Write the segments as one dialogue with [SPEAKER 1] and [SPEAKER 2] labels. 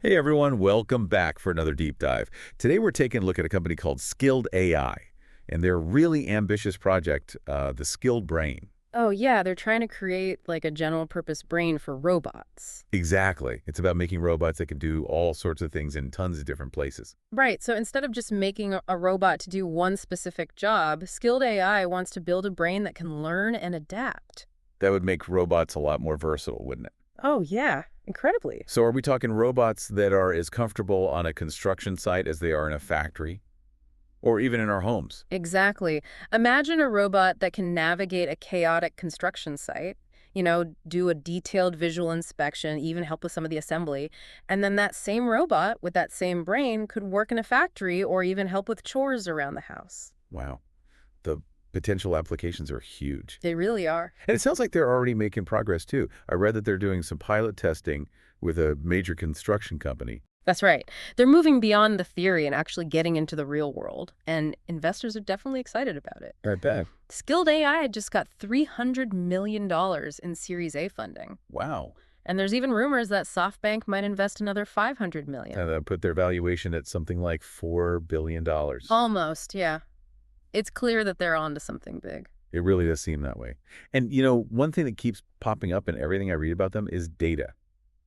[SPEAKER 1] Hey everyone, welcome back for another deep dive. Today we're taking a look at a company called Skilled AI and their really ambitious project, the Skilled Brain.
[SPEAKER 2] Oh, yeah, they're trying to create like a general purpose brain for robots.
[SPEAKER 1] Exactly. It's about making robots that can do all sorts of things in tons of different places.
[SPEAKER 2] Right, so instead of just making a robot to do one specific job, Skilled AI wants to build a brain that can learn and adapt.
[SPEAKER 1] That would make robots a lot more versatile, wouldn't it?
[SPEAKER 2] Oh, yeah, incredibly.
[SPEAKER 1] So are we talking robots that are as comfortable on a construction site as they are in a factory? Or even in our homes?
[SPEAKER 2] Exactly. Imagine a robot that can navigate a chaotic construction site, do a detailed visual inspection, even help with some of the assembly. And then that same robot with that same brain could work in a factory or even help with chores around the house.
[SPEAKER 1] Wow. The potential applications are huge.
[SPEAKER 2] They really are.
[SPEAKER 1] And it sounds like they're already making progress, too. I read that they're doing some pilot testing with a major construction company.
[SPEAKER 2] That's right. They're moving beyond the theory and actually getting into the real world, and investors are definitely excited about it.
[SPEAKER 1] I bet.
[SPEAKER 2] Skilled AI just got $300 million in Series A funding.
[SPEAKER 1] Wow.
[SPEAKER 2] And there's even rumors that SoftBank might invest another $500 million.
[SPEAKER 1] And that put their valuation at something like $4 billion.
[SPEAKER 2] Almost, yeah. It's clear that they're onto something big.
[SPEAKER 1] It really does seem that way. And, one thing that keeps popping up in everything I read about them is data.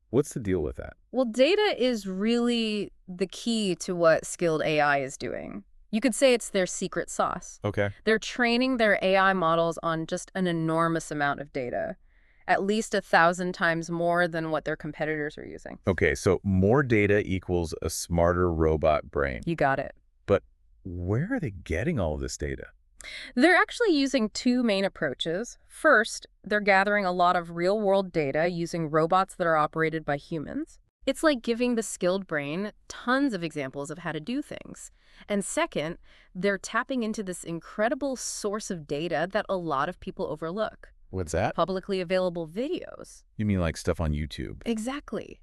[SPEAKER 1] What's the deal with that?
[SPEAKER 2] Well, data is really the key to what Skilled AI is doing. You could say it's their secret sauce.
[SPEAKER 1] Okay.
[SPEAKER 2] They're training their AI models on just an enormous amount of data, at least 1,000 times more than what their competitors are using.
[SPEAKER 1] Okay, so more data equals a smarter robot brain.
[SPEAKER 2] You got it.
[SPEAKER 1] But where are they getting all of this data?
[SPEAKER 2] They're actually using two main approaches. First, they're gathering a lot of real-world data using robots that are operated by humans. It's like giving the skilled brain tons of examples of how to do things. And second, they're tapping into this incredible source of data that a lot of people overlook.
[SPEAKER 1] What's that?
[SPEAKER 2] Publicly available videos.
[SPEAKER 1] You mean like stuff on YouTube?
[SPEAKER 2] Exactly.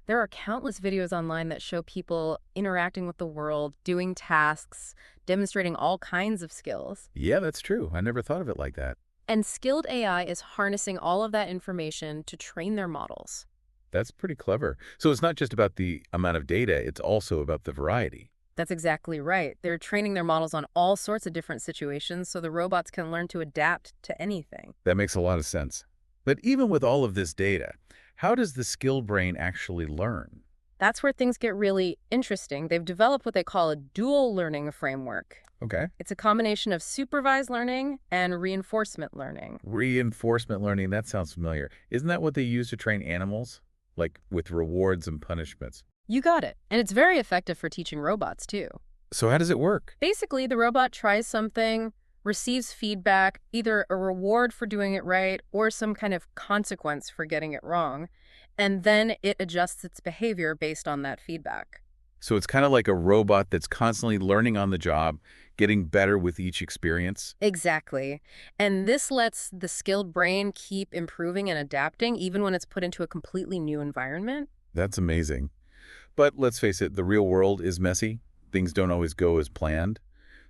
[SPEAKER 2] There are countless videos online that show people interacting with the world, doing tasks, demonstrating all kinds of skills.
[SPEAKER 1] Yeah, that's true. I never thought of it like that.
[SPEAKER 2] And Skilled AI is harnessing all of that information to train their models.
[SPEAKER 1] That's pretty clever. So it's not just about the amount of data, it's also about the variety.
[SPEAKER 2] That's exactly right. They're training their models on all sorts of different situations so the robots can learn to adapt to anything.
[SPEAKER 1] That makes a lot of sense. But even with all of this data, how does the skilled brain actually learn?
[SPEAKER 2] That's where things get really interesting. They've developed what they call a dual learning framework.
[SPEAKER 1] Okay.
[SPEAKER 2] It's a combination of supervised learning and reinforcement learning.
[SPEAKER 1] Reinforcement learning, that sounds familiar. Isn't that what they use to train animals? Like with rewards and punishments?
[SPEAKER 2] You got it. And it's very effective for teaching robots, too.
[SPEAKER 1] So how does it work?
[SPEAKER 2] Basically, the robot tries something, receives feedback, either a reward for doing it right or some kind of consequence for getting it wrong, and then it adjusts its behavior based on that feedback.
[SPEAKER 1] So it's kind of like a robot that's constantly learning on the job, getting better with each experience?
[SPEAKER 2] Exactly. And this lets the skilled brain keep improving and adapting even when it's put into a completely new environment.
[SPEAKER 1] That's amazing. But let's face it, the real world is messy. Things don't always go as planned.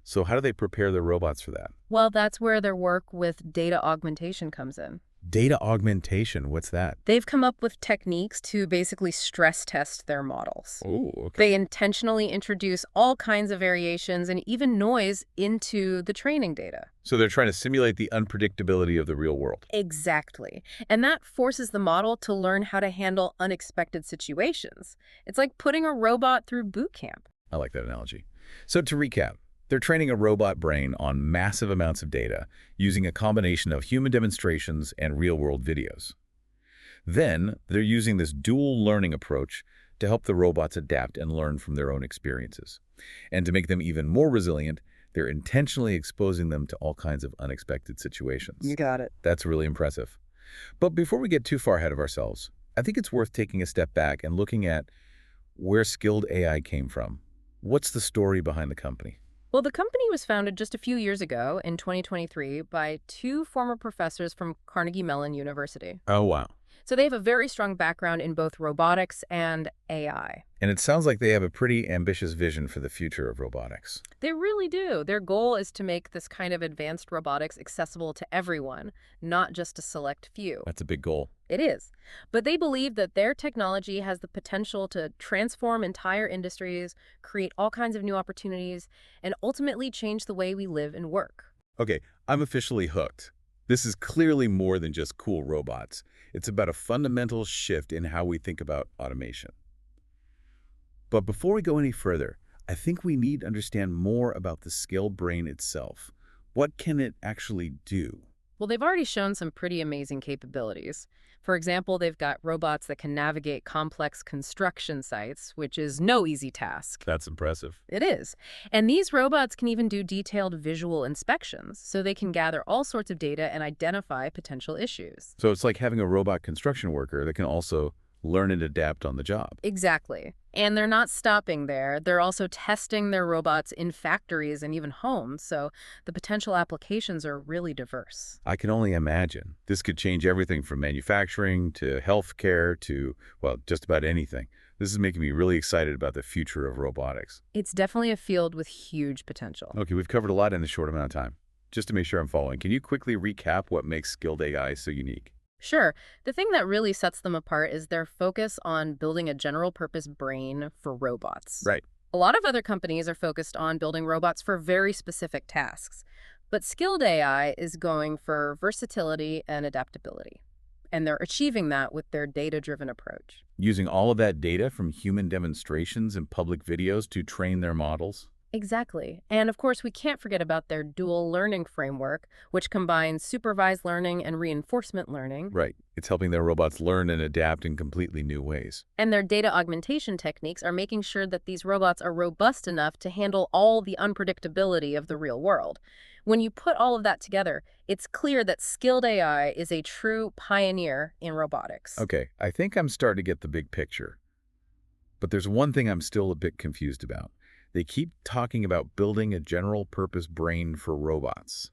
[SPEAKER 1] So how do they prepare their robots for that?
[SPEAKER 2] Well, that's where their work with data augmentation comes in.
[SPEAKER 1] Data augmentation, what's that?
[SPEAKER 2] They've come up with techniques to basically stress test their models.
[SPEAKER 1] Oh, okay.
[SPEAKER 2] They intentionally introduce all kinds of variations and even noise into the training data.
[SPEAKER 1] So they're trying to simulate the unpredictability of the real world.
[SPEAKER 2] Exactly. And that forces the model to learn how to handle unexpected situations. It's like putting a robot through boot camp.
[SPEAKER 1] I like that analogy. So to recap, they're training a robot brain on massive amounts of data using a combination of human demonstrations and real-world videos. Then, they're using this dual learning approach to help the robots adapt and learn from their own experiences. And to make them even more resilient, they're intentionally exposing them to all kinds of unexpected situations.
[SPEAKER 2] You got it.
[SPEAKER 1] That's really impressive. But before we get too far ahead of ourselves, I think it's worth taking a step back and looking at where Skilled AI came from. What's the story behind the company?
[SPEAKER 2] Well, the company was founded just a few years ago in 2023 by two former professors from Carnegie Mellon University.
[SPEAKER 1] Oh, wow.
[SPEAKER 2] So they have a very strong background in both robotics and AI.
[SPEAKER 1] And it sounds like they have a pretty ambitious vision for the future of robotics.
[SPEAKER 2] They really do. Their goal is to make this kind of advanced robotics accessible to everyone, not just a select few.
[SPEAKER 1] That's a big goal.
[SPEAKER 2] It is. But they believe that their technology has the potential to transform entire industries, create all kinds of new opportunities, and ultimately change the way we live and work.
[SPEAKER 1] Okay, I'm officially hooked. This is clearly more than just cool robots. It's about a fundamental shift in how we think about automation. But before we go any further, I think we need to understand more about the Skild brain itself. What can it actually do?
[SPEAKER 2] Well, they've already shown some pretty amazing capabilities. For example, they've got robots that can navigate complex construction sites, which is no easy task.
[SPEAKER 1] That's impressive.
[SPEAKER 2] It is. And these robots can even do detailed visual inspections, so they can gather all sorts of data and identify potential issues.
[SPEAKER 1] So it's like having a robot construction worker that can also learn and adapt on the job.
[SPEAKER 2] Exactly. And they're not stopping there. They're also testing their robots in factories and even homes, so the potential applications are really diverse.
[SPEAKER 1] I can only imagine. This could change everything from manufacturing to healthcare to, well, just about anything. This is making me really excited about the future of robotics.
[SPEAKER 2] It's definitely a field with huge potential.
[SPEAKER 1] Okay, we've covered a lot in a short amount of time. Just to make sure I'm following, can you quickly recap what makes Skild AI so unique?
[SPEAKER 2] Sure. The thing that really sets them apart is their focus on building a general-purpose brain for robots.
[SPEAKER 1] Right.
[SPEAKER 2] A lot of other companies are focused on building robots for very specific tasks, but Skild AI is going for versatility and adaptability, and they're achieving that with their data-driven approach.
[SPEAKER 1] Using all of that data from human demonstrations and public videos to train their models?
[SPEAKER 2] Exactly. And of course, we can't forget about their dual learning framework, which combines supervised learning and reinforcement learning.
[SPEAKER 1] Right. It's helping their robots learn and adapt in completely new ways.
[SPEAKER 2] And their data augmentation techniques are making sure that these robots are robust enough to handle all the unpredictability of the real world. When you put all of that together, it's clear that Skild AI is a true pioneer in robotics.
[SPEAKER 1] Okay, I think I'm starting to get the big picture. But there's one thing I'm still a bit confused about. They keep talking about building a general-purpose brain for robots.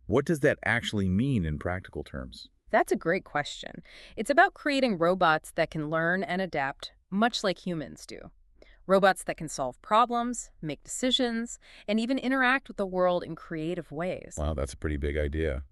[SPEAKER 1] What does that actually mean in practical terms?
[SPEAKER 2] That's a great question. It's about creating robots that can learn and adapt, much like humans do. Robots that can solve problems, make decisions, and even interact with the world in creative ways.
[SPEAKER 1] Wow, that's a pretty big idea.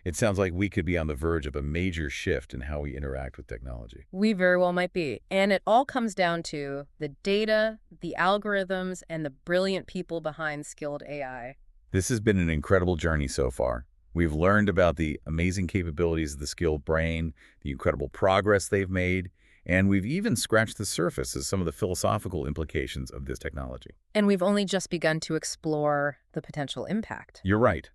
[SPEAKER 1] It sounds like we could be on the verge of a major shift in how we interact with technology.
[SPEAKER 2] We very well might be. And it all comes down to the data, the algorithms, and the brilliant people behind Skild AI.
[SPEAKER 1] This has been an incredible journey so far. We've learned about the amazing capabilities of the Skild brain, the incredible progress they've made, and we've even scratched the surface of some of the philosophical implications of this technology.
[SPEAKER 2] And we've only just begun to explore the potential impact.
[SPEAKER 1] You're right.